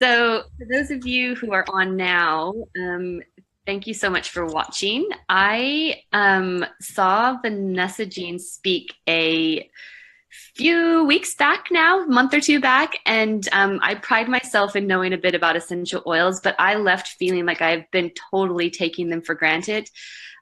So, for those of you who are on now, thank you so much for watching. I saw Vanessa Jean speak a few weeks back now, a month or two back, and I pride myself in knowing a bit about essential oils, but I left feeling like I've been totally taking them for granted.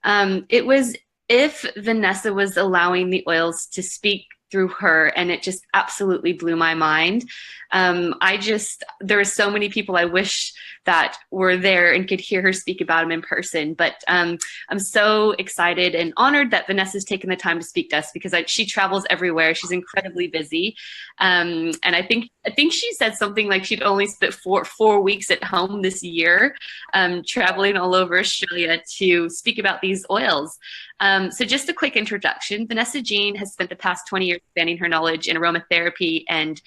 It was if Vanessa was allowing the oils to speak through her, and it just absolutely blew my mind. There are so many people I wish that were there and could hear her speak about them in person. But I'm so excited and honored that Vanessa's taken the time to speak to us because she travels everywhere. She's incredibly busy. And I think she said something like she'd only spent four weeks at home this year, traveling all over Australia to speak about these oils. So just a quick introduction. Vanessa Jean has spent the past 20 years expanding her knowledge in aromatherapy and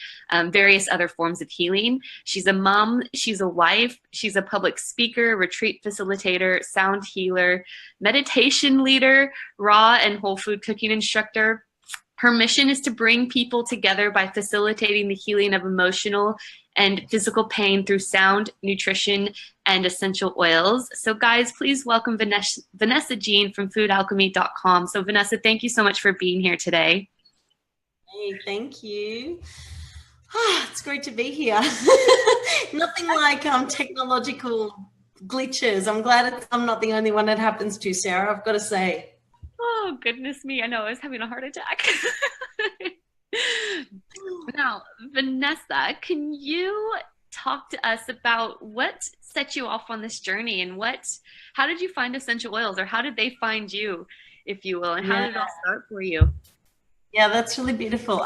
various other forms of healing. She's a mom, she's a wife, she's a public speaker, retreat facilitator, sound healer, meditation leader, raw and whole food cooking instructor. Her mission is to bring people together by facilitating the healing of emotional and physical pain through sound, nutrition, and essential oils. So guys, please welcome Vanessa Jean from foodalchemy.com. So Vanessa, thank you so much for being here today. Hey, thank you. It's great to be here. Nothing like technological glitches. I'm glad I'm not the only one that happens to, Sarah, I've got to say. Oh, goodness me. I know, I was having a heart attack. Now, Vanessa, can you talk to us about what set you off on this journey and how did you find essential oils, or how did they find you, if you will, and how did it all start for you? Yeah, that's really beautiful.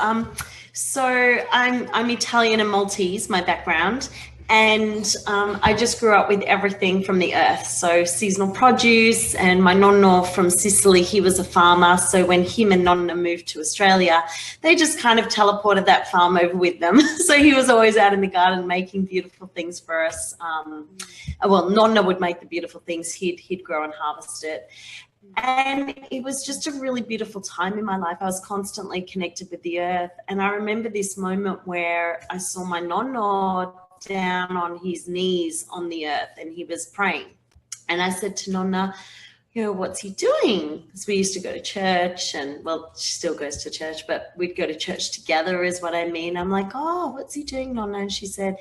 So I'm Italian and Maltese, my background, and I just grew up with everything from the earth. So seasonal produce, and my nonno from Sicily, he was a farmer. So when him and nonna moved to Australia, they just kind of teleported that farm over with them. So he was always out in the garden making beautiful things for us. Well, nonna would make the beautiful things. He'd grow and harvest it. And it was just a really beautiful time in my life. I was constantly connected with the earth. And I remember this moment where I saw my nonno down on his knees on the earth and he was praying. And I said to nonna, what's he doing? Because we used to go to church, and well, she still goes to church, but we'd go to church together is what I mean. I'm like, oh, what's he doing, nonna? And she said,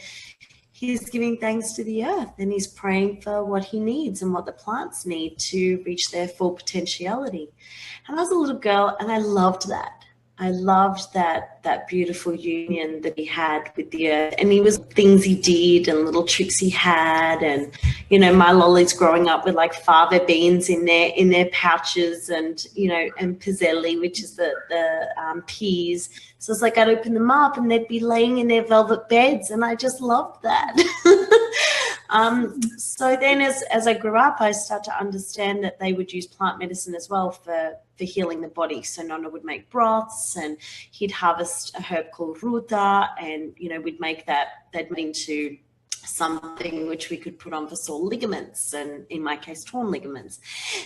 he's giving thanks to the earth and he's praying for what he needs and what the plants need to reach their full potentiality. And I was a little girl and I loved that. I loved that beautiful union that he had with the earth. And he was things he did and little tricks he had. And, my lollies growing up with like fava beans in their pouches, and, and piselli, which is the peas. So it's like I'd open them up and they'd be laying in their velvet beds, and I just loved that. So then as I grew up, I started to understand that they would use plant medicine as well for healing the body. So nonna would make broths, and he'd harvest a herb called ruta, and, we'd make that into something which we could put on for sore ligaments, and in my case torn ligaments.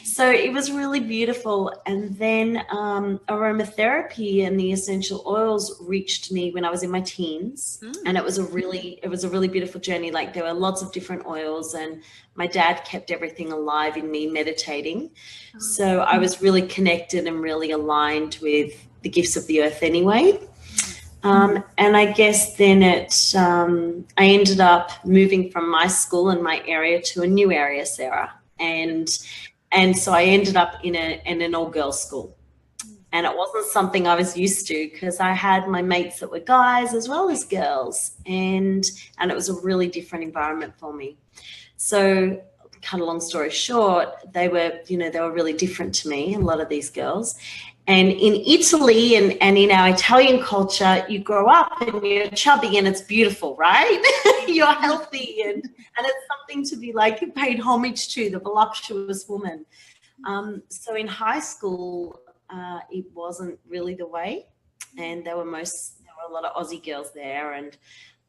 So it was really beautiful. And then aromatherapy and the essential oils reached me when I was in my teens. And it was a really beautiful journey. Like, there were lots of different oils, and my dad kept everything alive in me meditating. So I was really connected and really aligned with the gifts of the earth anyway. And I guess then I ended up moving from my school and my area to a new area, Sarah. And so I ended up in an all-girls school. And it wasn't something I was used to, because I had my mates that were guys as well as girls. And it was a really different environment for me. So, cut a long story short, they were really different to me, a lot of these girls. And in Italy and in our Italian culture, you grow up and you're chubby and it's beautiful, right? You're healthy and it's something to be like paid homage to, the voluptuous woman. So in high school, it wasn't really the way, and there were a lot of Aussie girls there, and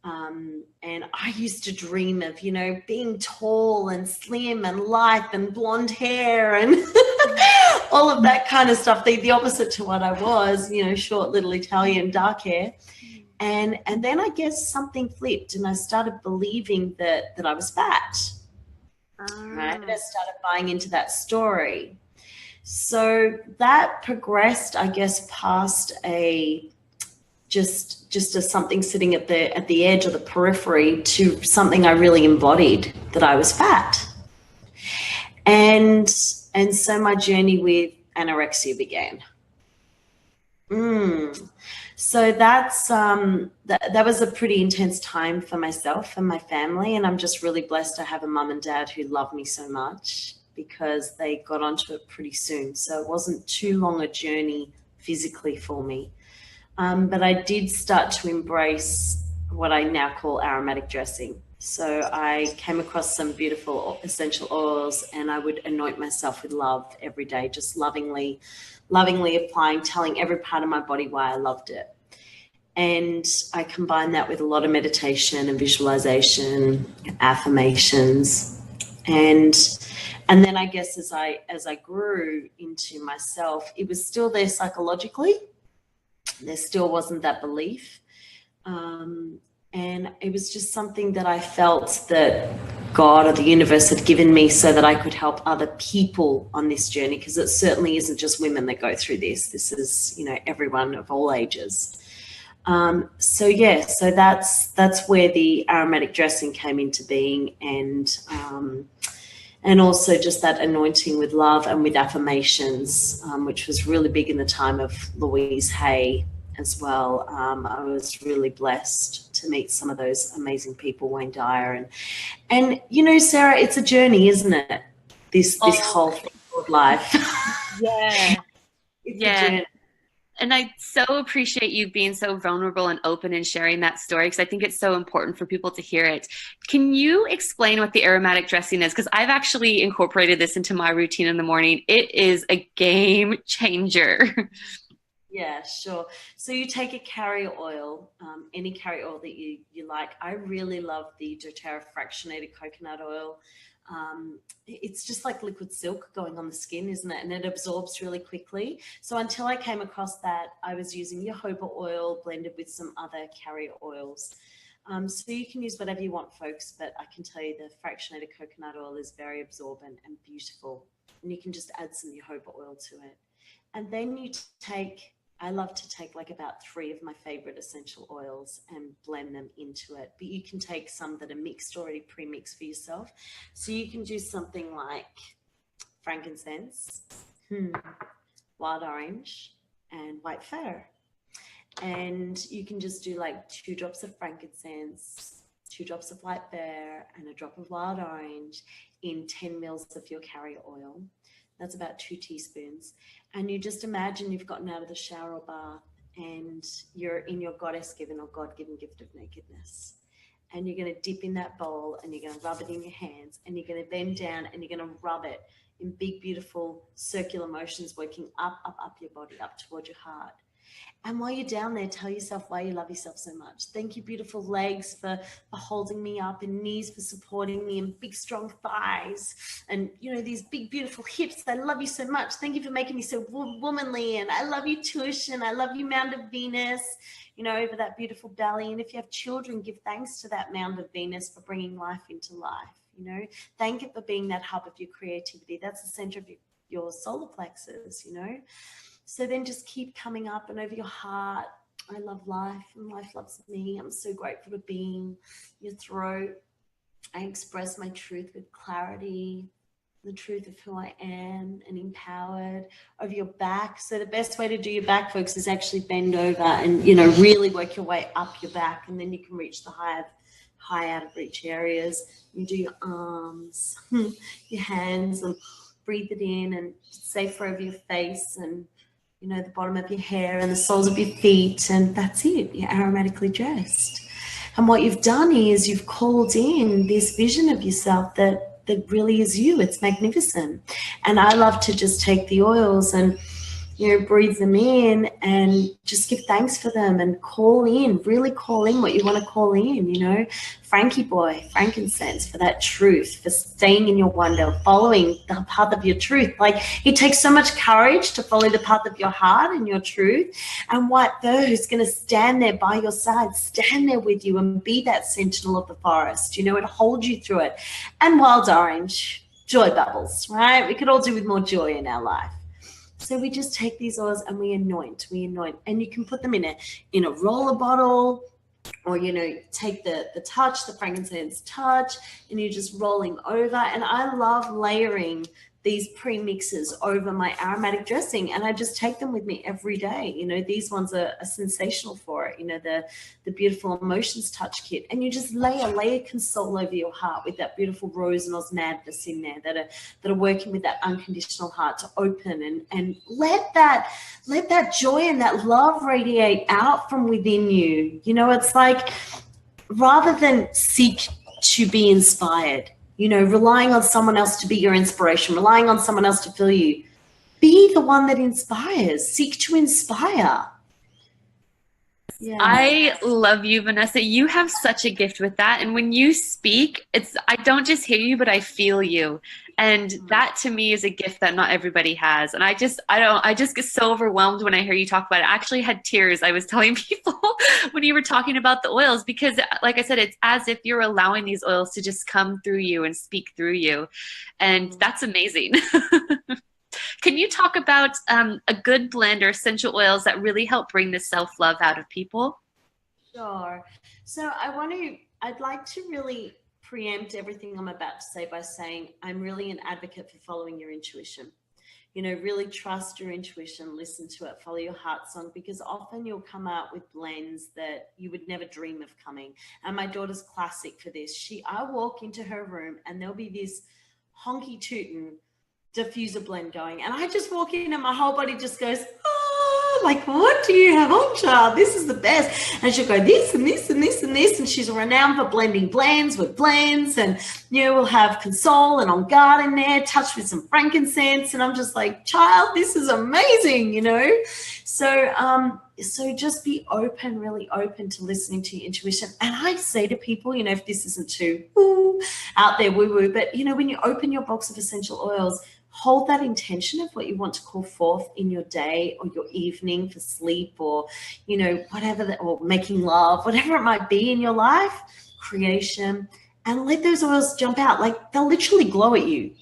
I used to dream of, being tall and slim and lithe and blonde hair and all of that kind of stuff, the opposite to what I was, short little Italian, dark hair. And then I guess something flipped, and I started believing that I was fat. Right? And I started buying into that story. So that progressed, I guess, past a just as something sitting at the edge or the periphery to something I really embodied, that I was fat. And so my journey with anorexia began. So that's that was a pretty intense time for myself and my family, and I'm just really blessed to have a mum and dad who love me so much, because they got onto it pretty soon. So it wasn't too long a journey physically for me. But I did start to embrace what I now call aromatic dressing. So I came across some beautiful essential oils, and I would anoint myself with love every day, just lovingly applying, telling every part of my body why I loved it. And I combined that with a lot of meditation and visualization, affirmations, and then I guess as I grew into myself, it was still there psychologically. There still wasn't that belief. And it was just something that I felt that God or the universe had given me so that I could help other people on this journey, because it certainly isn't just women that go through this. This is, everyone of all ages. So that's where the aromatic dressing came into being, and also just that anointing with love and with affirmations, which was really big in the time of Louise Hay as well. I was really blessed to meet some of those amazing people, Wayne Dyer, and Sarah, it's a journey, isn't it? This whole thing called life. Yeah. It's a journey. And I so appreciate you being so vulnerable and open and sharing that story, because I think it's so important for people to hear it. Can you explain what the aromatic dressing is? Because I've actually incorporated this into my routine in the morning. It is a game changer. Yeah, sure. So you take a carrier oil, any carrier oil that you like. I really love the doTERRA fractionated coconut oil. It's just like liquid silk going on the skin, isn't it? And it absorbs really quickly. So until I came across that, I was using jojoba oil blended with some other carrier oils. So you can use whatever you want, folks, but I can tell you the fractionated coconut oil is very absorbent and beautiful. And you can just add some jojoba oil to it. And then you I love to take like about 3 of my favorite essential oils and blend them into it. But you can take some that are mixed, already pre-mixed for yourself. So you can do something like frankincense, wild orange, and white fir. And you can just do like 2 drops of frankincense, 2 drops of white fir, and a drop of wild orange in 10 mils of your carrier oil. That's about 2 teaspoons. And you just imagine you've gotten out of the shower or bath and you're in your goddess-given or God-given gift of nakedness. And you're going to dip in that bowl and you're going to rub it in your hands, and you're going to bend down and you're going to rub it in big, beautiful circular motions, working up your body, up toward your heart. And while you're down there, tell yourself why you love yourself so much. Thank you, beautiful legs, for holding me up, and knees for supporting me, and big, strong thighs, and, these big, beautiful hips. I love you so much. Thank you for making me so womanly, and I love you, Tush, and I love you, Mound of Venus, over that beautiful belly. And if you have children, give thanks to that Mound of Venus for bringing life into life, Thank it for being that hub of your creativity. That's the center of your solar plexus, So then just keep coming up and over your heart. I love life and life loves me. I'm so grateful to be in your throat. I express my truth with clarity, the truth of who I am, and empowered. Over your back. So the best way to do your back, folks, is actually bend over and, really work your way up your back. And then you can reach the high out of reach areas. You do your arms, your hands, and breathe it in, and safe over your face, and the bottom of your hair and the soles of your feet, and that's it. You're aromatically dressed. And what you've done is you've called in this vision of yourself that really is you. It's magnificent. And I love to just take the oils and breathe them in and just give thanks for them and really call in what you want to call in, Frankie boy, frankincense for that truth, for staying in your wonder, following the path of your truth. Like, it takes so much courage to follow the path of your heart and your truth. And white fur, who's going to stand there by your side, stand there with you and be that sentinel of the forest, and hold you through it. And wild orange, joy bubbles, right? We could all do with more joy in our life. So we just take these oils and we anoint, and you can put them in a roller bottle, or, take the touch, the frankincense touch, and you're just rolling over. And I love layering these pre-mixes over my aromatic dressing, and I just take them with me every day. These ones are sensational for it, the beautiful emotions touch kit, and you just lay a layer console over your heart with that beautiful rose and osmanthus in there that are working with that unconditional heart to open and let that joy and that love radiate out from within you. It's like, rather than seek to be inspired, relying on someone else to be your inspiration, relying on someone else to fill you, be the one that inspires. Seek to inspire. Yeah. I love you, Vanessa. You have such a gift with that. And when you speak, I don't just hear you, but I feel you. And that to me is a gift that not everybody has. And I just get so overwhelmed when I hear you talk about it. I actually had tears. I was telling people when you were talking about the oils, because like I said, it's as if you're allowing these oils to just come through you and speak through you. And that's amazing. Can you talk about a good blend or essential oils that really help bring the self-love out of people? Sure. So I'd like to really preempt everything I'm about to say by saying I'm really an advocate for following your intuition. Really trust your intuition, listen to it, follow your heart song, because often you'll come out with blends that you would never dream of coming. And my daughter's classic for this. I walk into her room and there'll be this honky tootin' diffuser blend going, and I just walk in and my whole body just goes, oh, like, what do you have on, child? This is the best. And she'll go this and this and this and this, and she's renowned for blending blends with blends, and we'll have console and on guard in there, touched with some frankincense, and I'm just like, child, this is amazing. So just be open, really open to listening to your intuition. And I say to people, if this isn't too out there woo-woo, but when you open your box of essential oils, hold that intention of what you want to call forth in your day or your evening for sleep, or whatever, or making love, whatever it might be in your life, creation, and let those oils jump out. Like, they'll literally glow at you.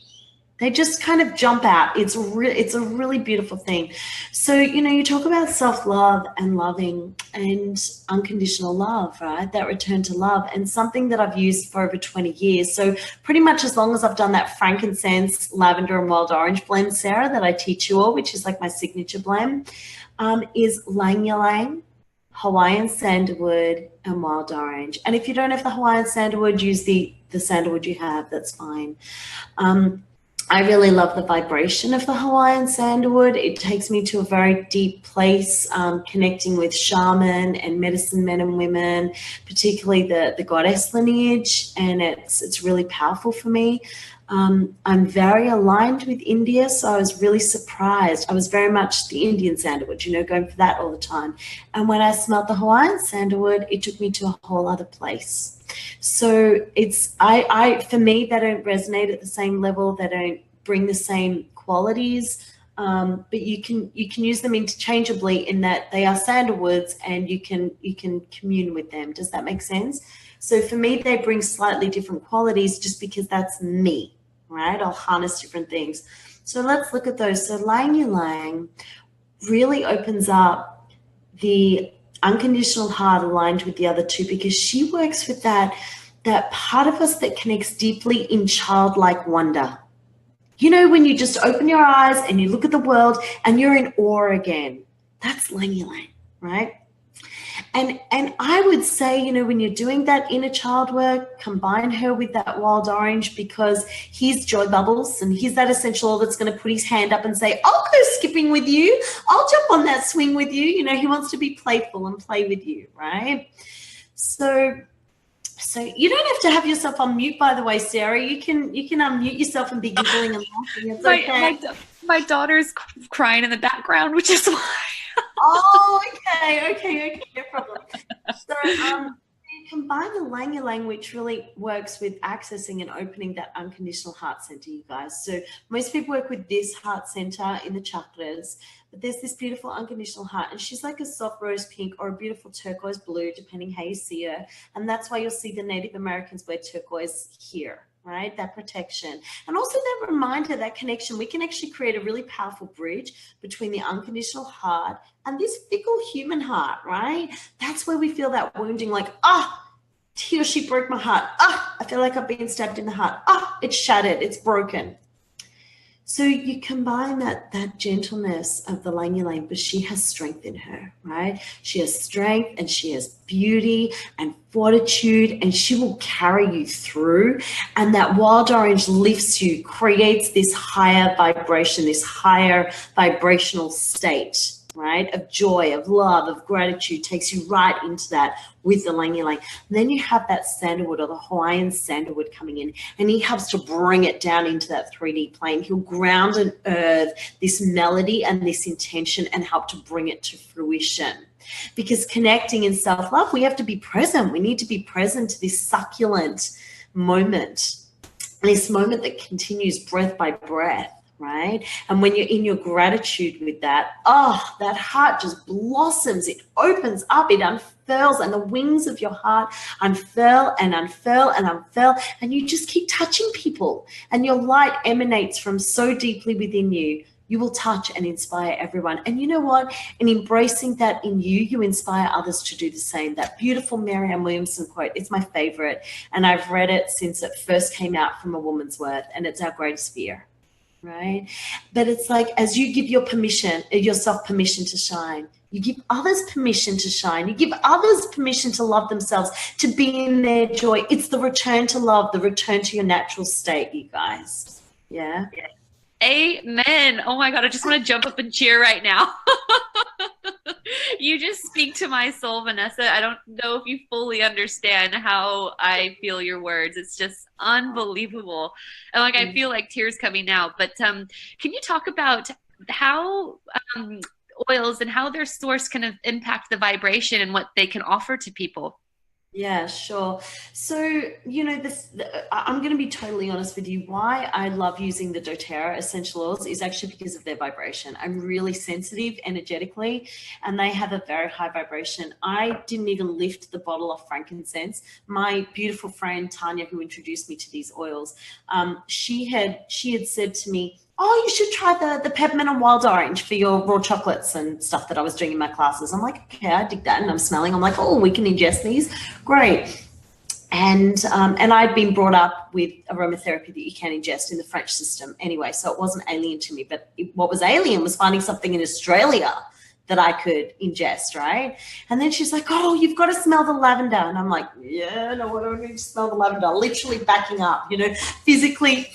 They just kind of jump out. It's a really beautiful thing. So, you talk about self-love and loving and unconditional love, right? That return to love, and something that I've used for over 20 years. So pretty much as long as I've done that frankincense, lavender, and wild orange blend, Sarah, that I teach you all, which is like my signature blend, is Lang Ylang, Hawaiian sandalwood, and wild orange. And if you don't have the Hawaiian sandalwood, use the sandalwood you have. That's fine. I really love the vibration of the Hawaiian sandalwood. It takes me to a very deep place, connecting with shaman and medicine men and women, particularly the goddess lineage, and it's really powerful for me. I'm very aligned with India, so I was really surprised. I was very much the Indian sandalwood, going for that all the time. And when I smelled the Hawaiian sandalwood, it took me to a whole other place. So for me, they don't resonate at the same level. They don't bring the same qualities, but you can use them interchangeably in that they are sandalwoods, and you can commune with them. Does that make sense? So for me, they bring slightly different qualities just because that's me, right? I'll harness different things. So let's look at those. So Lang Ylang really opens up the unconditional heart aligned with the other two, because she works with that part of us that connects deeply in childlike wonder. When you just open your eyes and you look at the world and you're in awe again. That's Lang Ylang, right? And I would say, when you're doing that inner child work, combine her with that wild orange, because he's joy bubbles and he's that essential oil that's going to put his hand up and say, I'll go skipping with you. I'll jump on that swing with you. He wants to be playful and play with you, right? So you don't have to have yourself on mute, by the way, Sarah. You can unmute yourself and be giggling and laughing. It's okay. my daughter's crying in the background, which is why. Oh, okay, no problem. So, you combine the Lang Ylang, which really works with accessing and opening that unconditional heart center, you guys. So most people work with this heart center in the chakras, but there's this beautiful unconditional heart, and she's like a soft rose pink or a beautiful turquoise blue, depending how you see her. And that's why you'll see the Native Americans wear turquoise here, right? That protection. And also that reminder, that connection. We can actually create a really powerful bridge between the unconditional heart and this fickle human heart, right? That's where we feel that wounding, like, he or she broke my heart. I feel like I've been stabbed in the heart. It's shattered, it's broken. So you combine that gentleness of the Lang Ylang, but she has strength in her, right? She has strength and she has beauty and fortitude, and she will carry you through. And that wild orange lifts you, creates this higher vibration, this higher vibrational state, right? Of joy, of love, of gratitude, takes you right into that with the Lang Ylang. And then you have that sandalwood, or the Hawaiian sandalwood, coming in, and he helps to bring it down into that 3D plane. He'll ground and earth this melody and this intention and help to bring it to fruition. Because connecting in self-love, we have to be present. We need to be present to this succulent moment, this moment that continues breath by breath, right? And when you're in your gratitude with that, that heart just blossoms. It opens up, it unfurls, and the wings of your heart unfurl and unfurl and unfurl, and you just keep touching people, and your light emanates from so deeply within you. You will touch and inspire everyone. And you know what? In embracing that in you, you inspire others to do the same. That beautiful Marianne Williamson quote, it's my favorite. And I've read it since it first came out from A Woman's Worth, and it's our greatest fear, right? But it's like, as you give yourself permission to shine, you give others permission to shine. You give others permission to love themselves, to be in their joy. It's the return to love, the return to your natural state, you guys. Yeah. Amen. Oh my God, I just want to jump up and cheer right now. You just speak to my soul, Vanessa. I don't know if you fully understand how I feel your words. It's just unbelievable. And like, I feel like tears coming now. But can you talk about how oils and how their source can impact the vibration and what they can offer to people? Yeah, sure. So, I'm going to be totally honest with you. Why I love using the doTERRA essential oils is actually because of their vibration. I'm really sensitive energetically, and they have a very high vibration. I didn't even lift the bottle of frankincense. My beautiful friend Tanya, who introduced me to these oils, she had said to me, you should try the peppermint and wild orange for your raw chocolates and stuff that I was doing in my classes. I'm like, okay, I dig that. And I'm smelling. I'm like, we can ingest these. Great. And I'd been brought up with aromatherapy that you can ingest in the French system anyway, so it wasn't alien to me. But what was alien was finding something in Australia that I could ingest, right? And then she's like, you've got to smell the lavender. And I'm like, yeah, no, I don't need to smell the lavender. Literally backing up, physically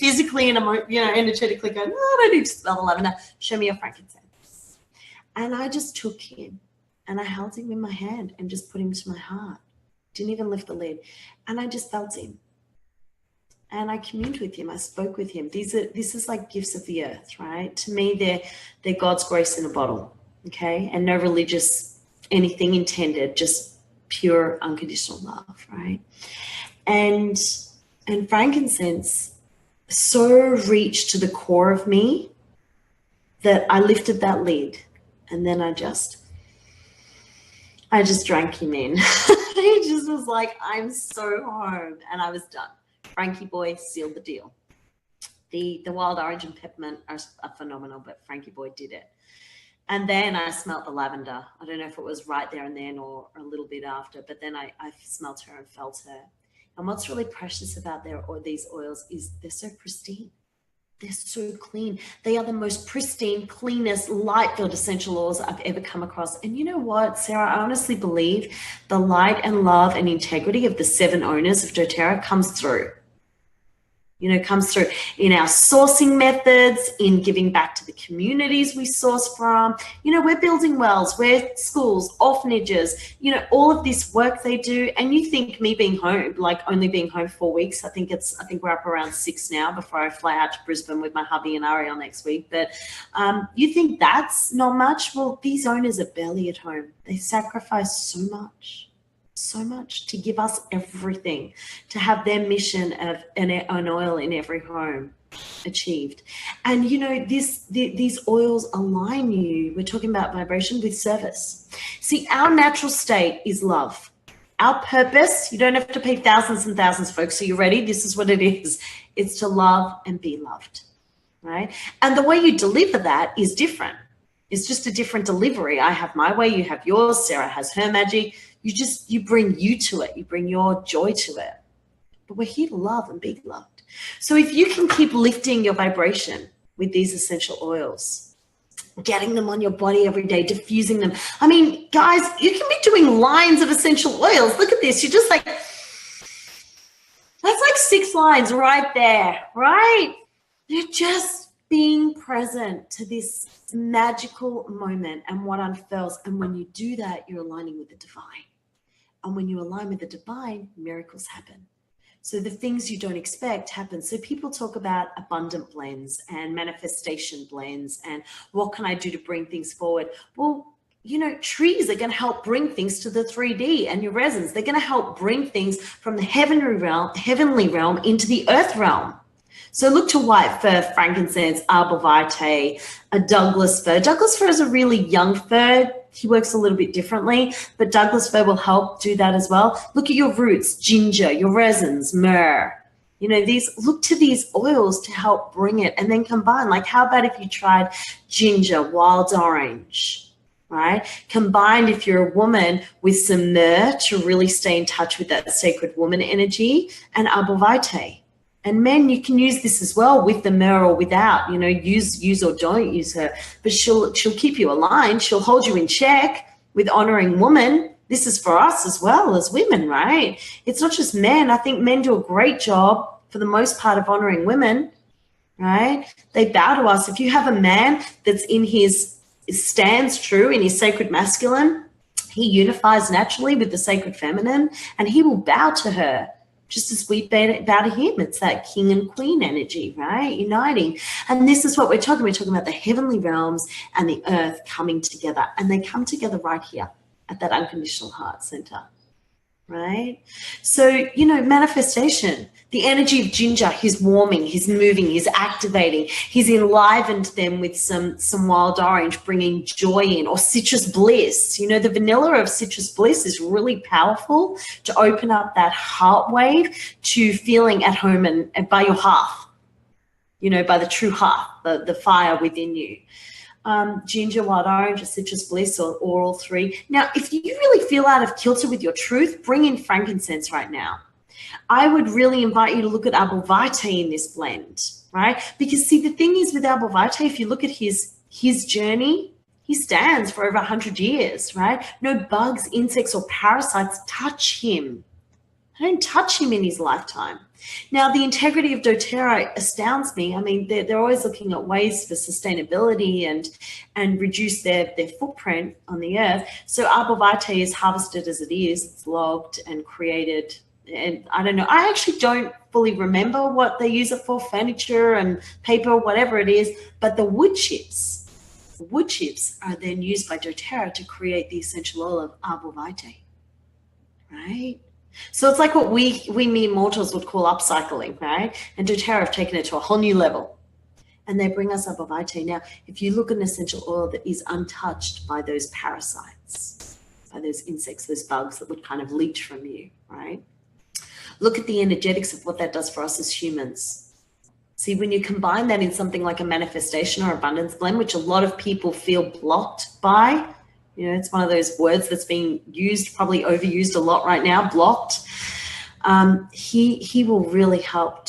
and energetically going, no, I don't need to smell the lavender. Show me your frankincense. And I just took him and I held him in my hand and just put him to my heart. Didn't even lift the lid. And I just felt him. And I communed with him. I spoke with him. This is like gifts of the earth, right? To me, they're God's grace in a bottle. Okay, and no religious anything intended, just pure unconditional love, right? And frankincense so reached to the core of me that I lifted that lid, and then I just drank him in. He just was like, I'm so home, and I was done. Frankie boy sealed the deal. The wild orange and peppermint are phenomenal, but Frankie boy did it. And then I smelt the lavender. I don't know if it was right there and then or a little bit after, but then I smelt her and felt her. And what's really precious about these oils is they're so pristine. They're so clean. They are the most pristine, cleanest, light-filled essential oils I've ever come across. And you know what, Sarah? I honestly believe the light and love and integrity of the 7 owners of doTERRA comes through. Comes through in our sourcing methods, in giving back to the communities we source from. We're building wells, we're schools, orphanages, all of this work they do. And you think me being home, like only being home 4 weeks, I think we're up around 6 now before I fly out to Brisbane with my hubby and Ariel next week. But you think that's not much? Well, these owners are barely at home. They sacrifice so much to give us everything, to have their mission of an oil in every home achieved. And these oils align you, we're talking about vibration, with service. See, our natural state is love. Our purpose, you don't have to pay thousands and thousands, folks. So you ready? This is what it is. It's to love and be loved, right? And the way you deliver that is different. It's just a different delivery. I have my way, you have yours, Sarah has her magic. You bring you to it. You bring your joy to it. But we're here to love and be loved. So if you can keep lifting your vibration with these essential oils, getting them on your body every day, diffusing them. I mean, guys, you can be doing lines of essential oils. Look at this. You're just like, that's like 6 lines right there, right? You're just being present to this magical moment and what unfurls. And when you do that, you're aligning with the divine. And when you align with the divine, miracles happen. So the things you don't expect happen. So people talk about abundant blends and manifestation blends and what can I do to bring things forward? Well, trees are going to help bring things to the 3D, and your resins, they're going to help bring things from the heavenly realm into the earth realm. So look to white fir, frankincense, arbor vitae, a Douglas fir. Douglas fir is a really young fir. He works a little bit differently, but Douglas fir will help do that as well. Look at your roots, ginger, your resins, myrrh. Look to these oils to help bring it, and then combine. Like, how about if you tried ginger, wild orange, right? Combined, if you're a woman, with some myrrh to really stay in touch with that sacred woman energy, and arbor vitae. And men, you can use this as well with the myrrh or without, use or don't use her. But she'll keep you aligned. She'll hold you in check with honoring woman. This is for us as well as women, right? It's not just men. I think men do a great job for the most part of honoring women, right? They bow to us. If you have a man that's stands true in his sacred masculine, he unifies naturally with the sacred feminine, and he will bow to her. Just as we bow to him. It's that king and queen energy, right? Uniting. And this is what we're talking. We're talking about the heavenly realms and the earth coming together. And they come together right here at that unconditional heart center, right? So, manifestation, the energy of ginger, he's warming, he's moving, he's activating, he's enlivened them with some wild orange, bringing joy in, or citrus bliss. The vanilla of citrus bliss is really powerful to open up that heart wave to feeling at home and by your hearth, by the true hearth, the fire within you. Ginger, wild orange, or citrus bliss, or all 3. Now, if you really feel out of kilter with your truth, bring in frankincense right now. I would really invite you to look at arbor vitae in this blend, right? Because see, the thing is with arbor vitae, if you look at his journey, he stands for over 100 years, right? No bugs, insects, or parasites touch him. They don't touch him in his lifetime. Now, the integrity of doTERRA astounds me. I mean, they're always looking at ways for sustainability and reduce their footprint on the earth. So arbor vitae is harvested as it is. It's logged and created. And I don't know. I actually don't fully remember what they use it for, furniture and paper, whatever it is. But the wood chips are then used by doTERRA to create the essential oil of arbor vitae, right? So it's like what we mere mortals would call upcycling, right? And doTERRA have taken it to a whole new level. And they bring us arbor vitae. Now, if you look at an essential oil that is untouched by those parasites, by those insects, those bugs that would kind of leech from you, right? Look at the energetics of what that does for us as humans. See, when you combine that in something like a manifestation or abundance blend, which a lot of people feel blocked by, it's one of those words that's being used, probably overused a lot right now, blocked. He will really help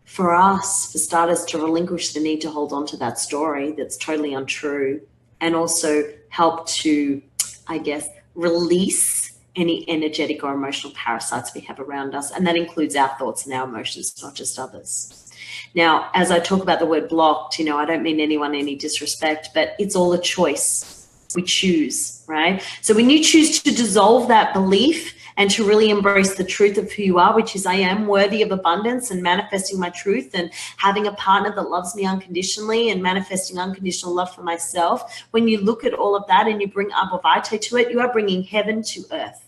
for us, for starters, to relinquish the need to hold on to that story that's totally untrue, and also help to, I guess, release any energetic or emotional parasites we have around us. And that includes our thoughts and our emotions, not just others. Now, as I talk about the word blocked, I don't mean anyone any disrespect, but it's all a choice. We choose, right? So when you choose to dissolve that belief and to really embrace the truth of who you are, which is I am worthy of abundance and manifesting my truth and having a partner that loves me unconditionally and manifesting unconditional love for myself. When you look at all of that and you bring Abhavite to it, you are bringing heaven to earth.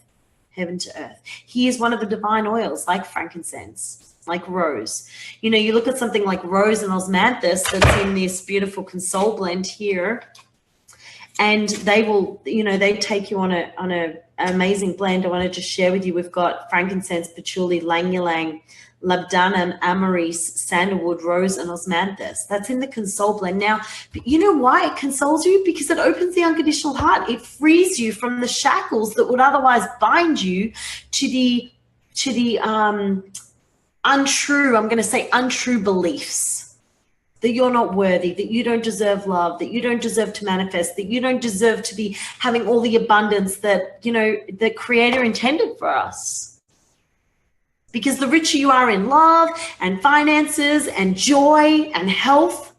Heaven to earth. He is one of the divine oils, like frankincense, like rose. You look at something like rose and osmanthus that's in this beautiful console blend here, and they will, they take you on a amazing blend. I want to just share with you, we've got frankincense, patchouli, ylang-ylang, labdanum, amarice, sandalwood, rose, and osmanthus. That's in the console blend. Now, you know why it consoles you? Because it opens the unconditional heart. It frees you from the shackles that would otherwise bind you to the untrue, I'm going to say untrue beliefs. That you're not worthy, that you don't deserve love, that you don't deserve to manifest, that you don't deserve to be having all the abundance that, the Creator intended for us. Because the richer you are in love and finances and joy and health,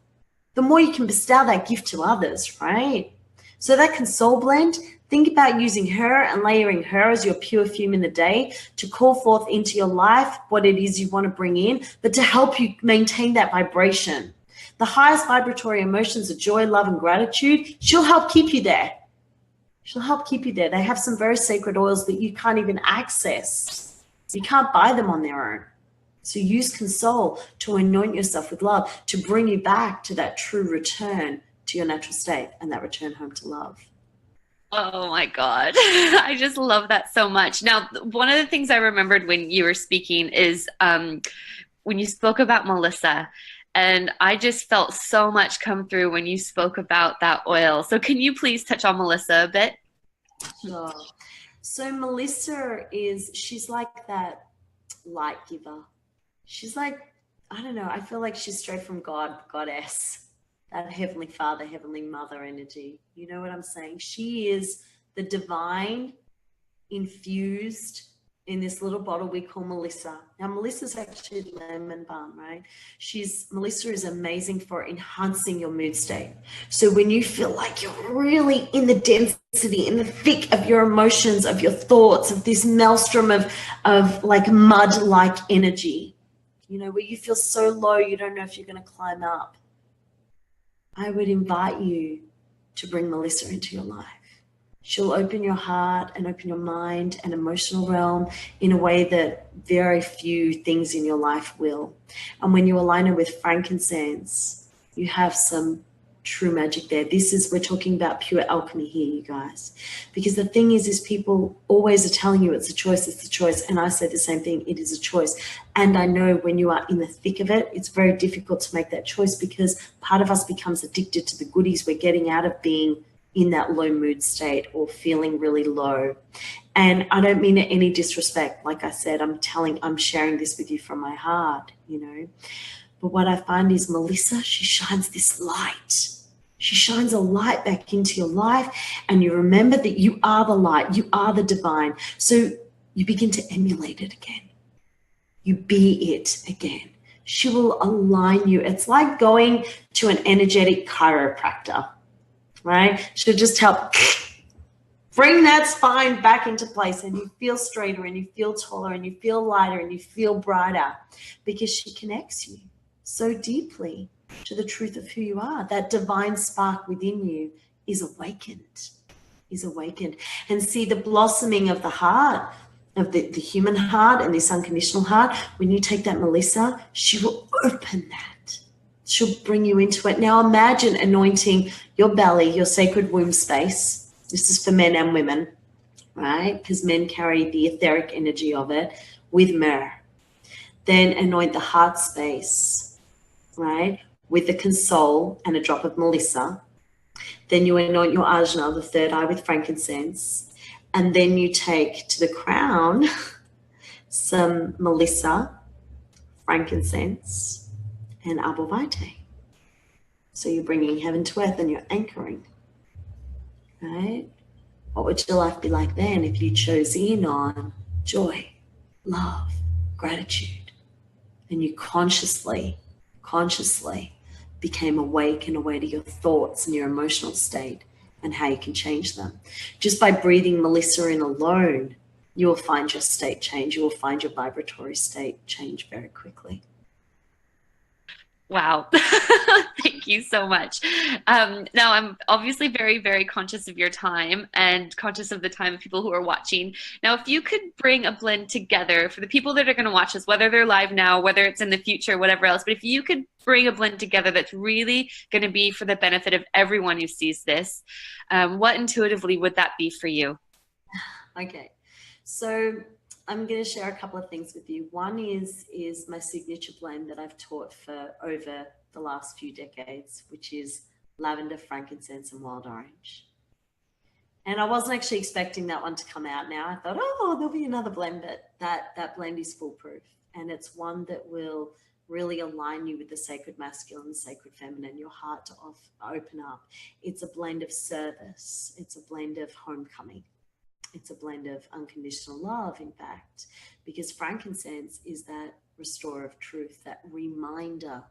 the more you can bestow that gift to others, right? So that console blend, think about using her and layering her as your pure fume in the day to call forth into your life what it is you want to bring in, but to help you maintain that vibration. The highest vibratory emotions of joy, love, and gratitude, she'll help keep you there. She'll help keep you there. They have some very sacred oils that you can't even access. You can't buy them on their own. So use console to anoint yourself with love, to bring you back to that true return to your natural state and that return home to love. Oh my God. I just love that so much. Now, one of the things I remembered when you were speaking is when you spoke about Melissa. And I just felt so much come through when you spoke about that oil. So can you please touch on Melissa a bit? Sure. So Melissa she's like that light giver. She's like, I don't know, I feel like she's straight from God, goddess, that Heavenly Father, Heavenly Mother energy. You know what I'm saying? She is the divine infused in this little bottle we call Melissa. Now, Melissa's actually lemon balm, right? Melissa is amazing for enhancing your mood state. So when you feel like you're really in the density, in the thick of your emotions, of your thoughts, of this maelstrom of like mud-like energy, where you feel so low you don't know if you're going to climb up, I would invite you to bring Melissa into your life. She'll open your heart and open your mind and emotional realm in a way that very few things in your life will. And when you align her with frankincense, you have some true magic there. We're talking about pure alchemy here, you guys. Because the thing is people always are telling you it's a choice. And I say the same thing, it is a choice. And I know when you are in the thick of it, it's very difficult to make that choice because part of us becomes addicted to the goodies we're getting out of being in that low mood state or feeling really low. And I don't mean it any disrespect. Like I said, I'm sharing this with you from my heart, But what I find is Melissa, she shines this light. She shines a light back into your life, and you remember that you are the light, you are the divine. So you begin to emulate it again. You be it again. She will align you. It's like going to an energetic chiropractor. Right? She'll just help bring that spine back into place, and you feel straighter and you feel taller and you feel lighter and you feel brighter because she connects you so deeply to the truth of who you are. That divine spark within you is awakened. And see the blossoming of the heart, of the human heart and this unconditional heart. When you take that Melissa, she will open that. She'll bring you into it. Now imagine anointing your belly, your sacred womb space. This is for men and women, right? Because men carry the etheric energy of it with myrrh. Then anoint the heart space, right? With the console and a drop of Melissa. Then you anoint your ajna, the third eye, with frankincense. And then you take to the crown some Melissa, frankincense, and Abhavite. So you're bringing heaven to earth and you're anchoring, right? What would your life be like then if you chose in on joy, love, gratitude, and you consciously became awake and aware to your thoughts and your emotional state and how you can change them? Just by breathing Melissa in alone, you will find your state change. You will find your vibratory state change very quickly. Wow. Thank you so much. Now, I'm obviously very, very conscious of your time and conscious of the time of people who are watching. Now, if you could bring a blend together for the people that are going to watch us, whether they're live now, whether it's in the future, whatever else, but if you could bring a blend together that's really going to be for the benefit of everyone who sees this, what intuitively would that be for you? Okay, so I'm going to share a couple of things with you. One is my signature blend that I've taught for over the last few decades, which is lavender, frankincense, and wild orange. And I wasn't actually expecting that one to come out now. I thought, oh, there'll be another blend, but that blend is foolproof. And it's one that will really align you with the sacred masculine, the sacred feminine, your heart to open up. It's a blend of service. It's a blend of homecoming. It's a blend of unconditional love, in fact, because frankincense is that restorer of truth, that reminder,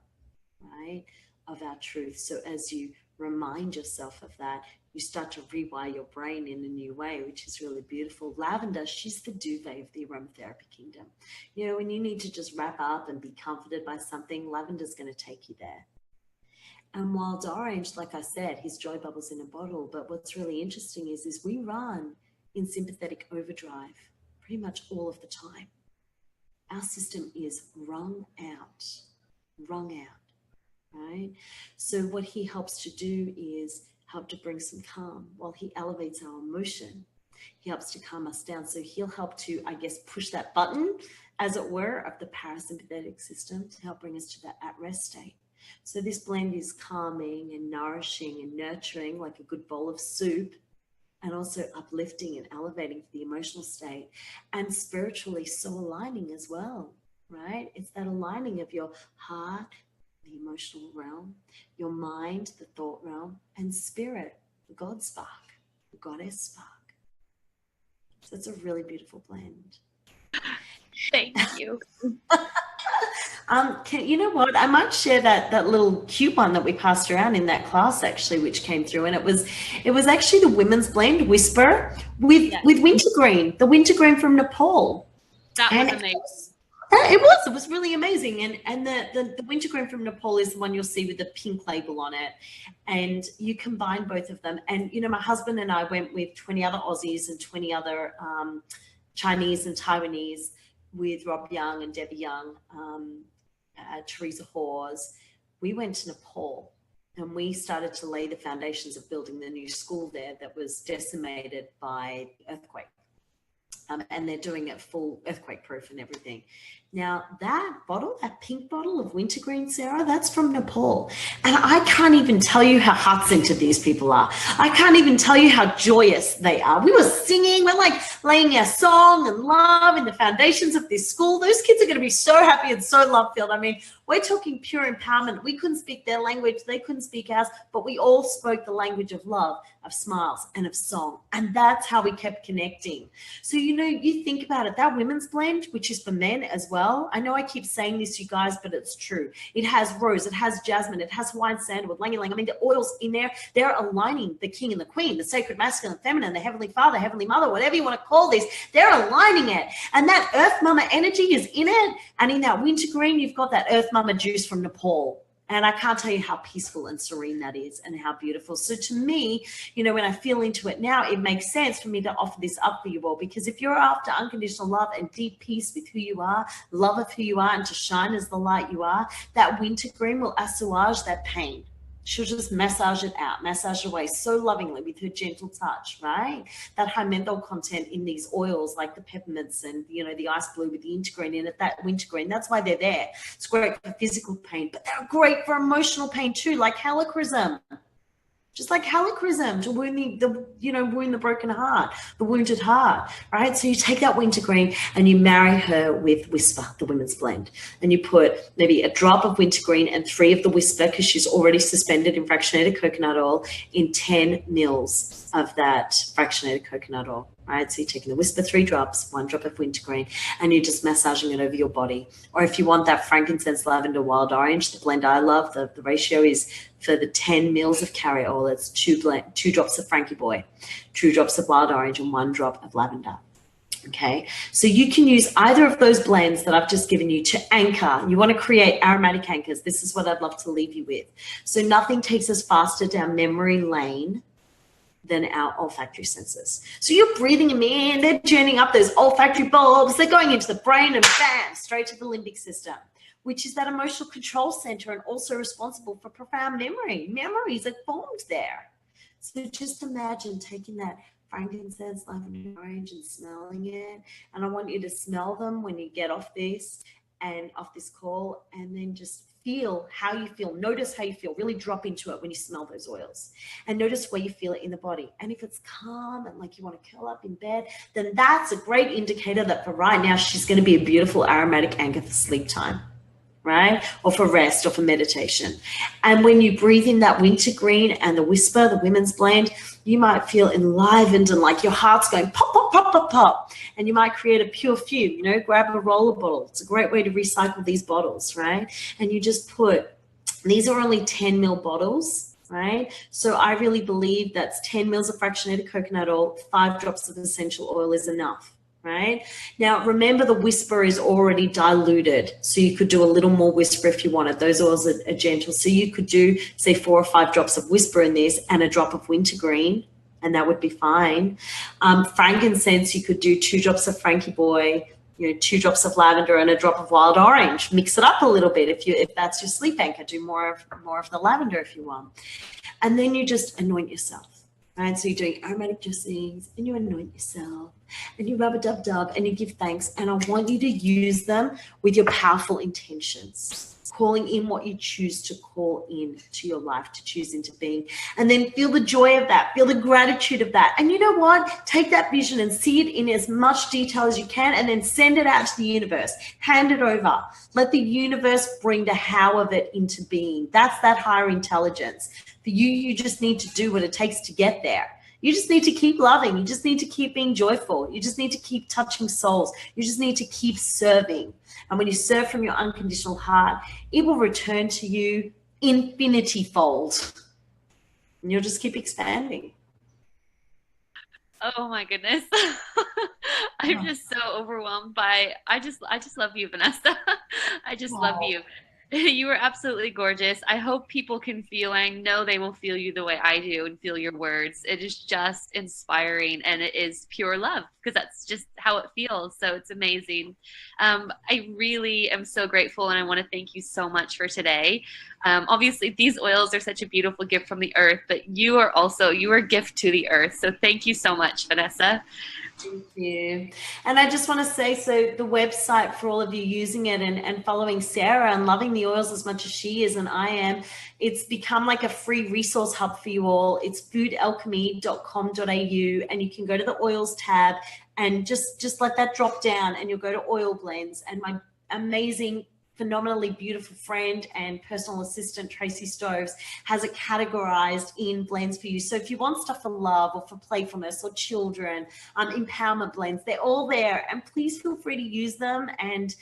right, of our truth. So as you remind yourself of that, you start to rewire your brain in a new way, which is really beautiful. Lavender, she's the duvet of the aromatherapy kingdom. You know, when you need to just wrap up and be comforted by something, lavender's going to take you there. And wild orange, like I said, his joy bubbles in a bottle. But what's really interesting is we run in sympathetic overdrive pretty much all of the time. Our system is wrung out, right? So what he helps to do is help to bring some calm while he elevates our emotion. He helps to calm us down. So he'll help to, I guess, push that button, as it were, of the parasympathetic system to help bring us to that at-rest state. So this blend is calming and nourishing and nurturing, like a good bowl of soup, and also uplifting and elevating for the emotional state, and spiritually so aligning as well, right? It's that aligning of your heart, the emotional realm, your mind, the thought realm, and spirit, the God spark, the goddess spark. So it's a really beautiful blend. Thank you. You know what? I might share that little cute one that we passed around in that class, actually, which came through, and it was actually the women's blend Whisper with wintergreen, the wintergreen from Nepal. That was amazing. It was really amazing. And the wintergreen from Nepal is the one you'll see with the pink label on it. And you combine both of them. And, you know, my husband and I went with 20 other Aussies and 20 other Chinese and Taiwanese with Rob Young and Debbie Young, Teresa Hawes. We went to Nepal and we started to lay the foundations of building the new school there that was decimated by the earthquake. And they're doing it full earthquake proof and everything. Now that bottle, that pink bottle of wintergreen, Sarah, that's from Nepal. And I can't even tell you how heart-centered these people are. I can't even tell you how joyous they are. We were singing, we're like laying our song and love in the foundations of this school. Those kids are going to be so happy and so love-filled. I mean, we're talking pure empowerment. We couldn't speak their language. They couldn't speak ours, but we all spoke the language of love, of smiles, and of song. And that's how we kept connecting. So, you know, you think about it, that women's blend, which is for men as well. I know I keep saying this, you guys, but it's true. It has rose, it has jasmine, it has Hawaiian sandalwood, lang ylang. I mean, the oils in there, they're aligning the king and the queen, the sacred masculine, feminine, the heavenly father, heavenly mother, whatever you want to call this, they're aligning it. And that earth mama energy is in it. And in that wintergreen, you've got that earth mama juice from Nepal. And I can't tell you how peaceful and serene that is and how beautiful. So to me, you know, when I feel into it now, it makes sense for me to offer this up for you all, because if you're after unconditional love and deep peace with who you are, love of who you are, and to shine as the light you are, that wintergreen will assuage that pain. She'll just massage it out, massage it away so lovingly with her gentle touch, right? That high menthol content in these oils, like the peppermints and, you know, the ice blue with the wintergreen in it, that wintergreen, that's why they're there. It's great for physical pain, but they're great for emotional pain too, like helichrysum. just like helichrysum to wound wound the broken heart, the wounded heart, right? So you take that wintergreen and you marry her with Whisper, the women's blend, and you put maybe a drop of wintergreen and 3 of the Whisper, because she's already suspended in fractionated coconut oil, in 10 mils of that fractionated coconut oil. Right, so you're taking the Whisper 3 drops, 1 drop of wintergreen, and you're just massaging it over your body. Or if you want that frankincense, lavender, wild orange, the blend I love, the ratio is for the 10 mils of carrier oil, it's 2 drops of Frankie Boy, 2 drops of wild orange, and 1 drop of lavender. Okay, so you can use either of those blends that I've just given you to anchor. You want to create aromatic anchors. This is what I'd love to leave you with. So nothing takes us faster down memory lane than our olfactory senses. So you're breathing them in, they're journeying up those olfactory bulbs, they're going into the brain and bam, straight to the limbic system, which is that emotional control center and also responsible for profound memory. Memories are formed there. So just imagine taking that frankincense, lavender, orange and smelling it. And I want you to smell them when you get off this and off this call, and then just feel how you feel. Notice how you feel. Really drop into it when you smell those oils, and notice where you feel it in the body. And if it's calm and like you want to curl up in bed, then that's a great indicator that for right now, she's going to be a beautiful aromatic anchor for sleep time, right? Or for rest or for meditation. And when you breathe in that wintergreen and the Whisper, the women's blend, you might feel enlivened and like your heart's going pop, pop, pop, pop, pop. And you might create a pure fume, grab a roller bottle. It's a great way to recycle these bottles, right? And you just put, these are only 10 ml bottles, right? So I really believe that's 10 mils of fractionated coconut oil, 5 drops of essential oil is enough. Right? Now, remember the Whisper is already diluted. So you could do a little more Whisper if you wanted. Those oils are gentle. So you could do, say, 4 or 5 drops of Whisper in this and a drop of wintergreen, and that would be fine. Frankincense, you could do 2 drops of Frankie Boy, 2 drops of lavender and a drop of wild orange. Mix it up a little bit if that's your sleep anchor. Do more of the lavender if you want. And then you just anoint yourself. Right, so you're doing aromatic dressings and you anoint yourself and you rub a dub and you give thanks. And I want you to use them with your powerful intentions, calling in what you choose to call in to your life, to choose into being. And then feel the joy of that, feel the gratitude of that. And you know what? Take that vision and see it in as much detail as you can, and then send it out to the universe. Hand it over. Let the universe bring the how of it into being. That's that higher intelligence. For you, you just need to do what it takes to get there. You just need to keep loving. You just need to keep being joyful. You just need to keep touching souls. You just need to keep serving. And when you serve from your unconditional heart, it will return to you infinity fold. And you'll just keep expanding. Oh my goodness. I'm just so overwhelmed by, I just love you, Vanessa. I just love you. You were absolutely gorgeous. I hope people can feel, I know they will feel you the way I do and feel your words. It is just inspiring, and it is pure love, because that's just how it feels. So it's amazing. I really am so grateful, and I want to thank you so much for today. Obviously, these oils are such a beautiful gift from the earth, but you are a gift to the earth. So thank you so much, Vanessa. Thank you. And I just want to say, so the website for all of you using it and following Sarah and loving the oils as much as she is and I am, it's become like a free resource hub for you all. It's foodalchemy.com.au, and you can go to the oils tab and just let that drop down, and you'll go to oil blends, and my amazing, phenomenally beautiful friend and personal assistant Tracy Stoves has it categorized in blends for you. So if you want stuff for love or for playfulness or children, empowerment blends, they're all there, and please feel free to use them and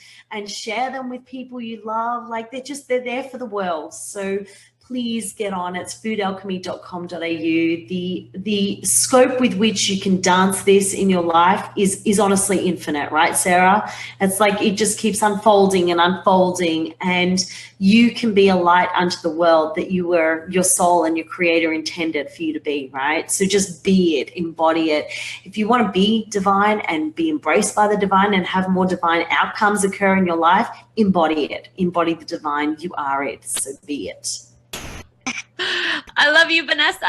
share them with people you love. Like they're there for the world. So please get on. It's foodalchemy.com.au. The scope with which you can dance this in your life is honestly infinite, right, Sarah? It's like it just keeps unfolding and unfolding, and you can be a light unto the world that your soul and your creator intended for you to be, right? So just be it, embody it. If you want to be divine and be embraced by the divine and have more divine outcomes occur in your life, embody it. Embody the divine. You are it. So be it. I love you, Vanessa.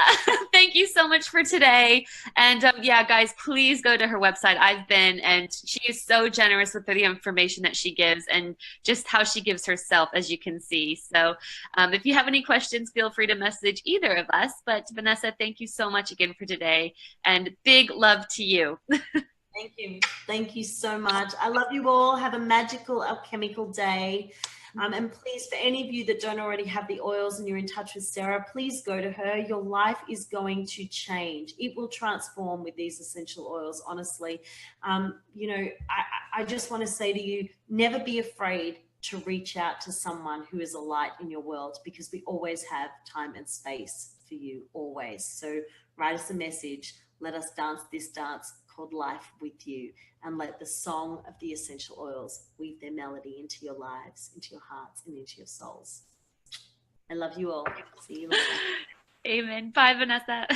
Thank you so much for today. And yeah, guys, please go to her website. I've been, and she is so generous with the information that she gives and just how she gives herself, as you can see. So if you have any questions, feel free to message either of us. But Vanessa, thank you so much again for today. And big love to you. Thank you. Thank you so much. I love you all. Have a magical alchemical day. And please, for any of you that don't already have the oils and you're in touch with Sarah, please go to her. Your life is going to change. It will transform with these essential oils, honestly. I just want to say to you, never be afraid to reach out to someone who is a light in your world, because we always have time and space for you, always. So write us a message. Let us dance this dance called life with you, and let the song of the essential oils weave their melody into your lives, into your hearts, and into your souls. I love you all. See you later. Amen. Bye, Vanessa.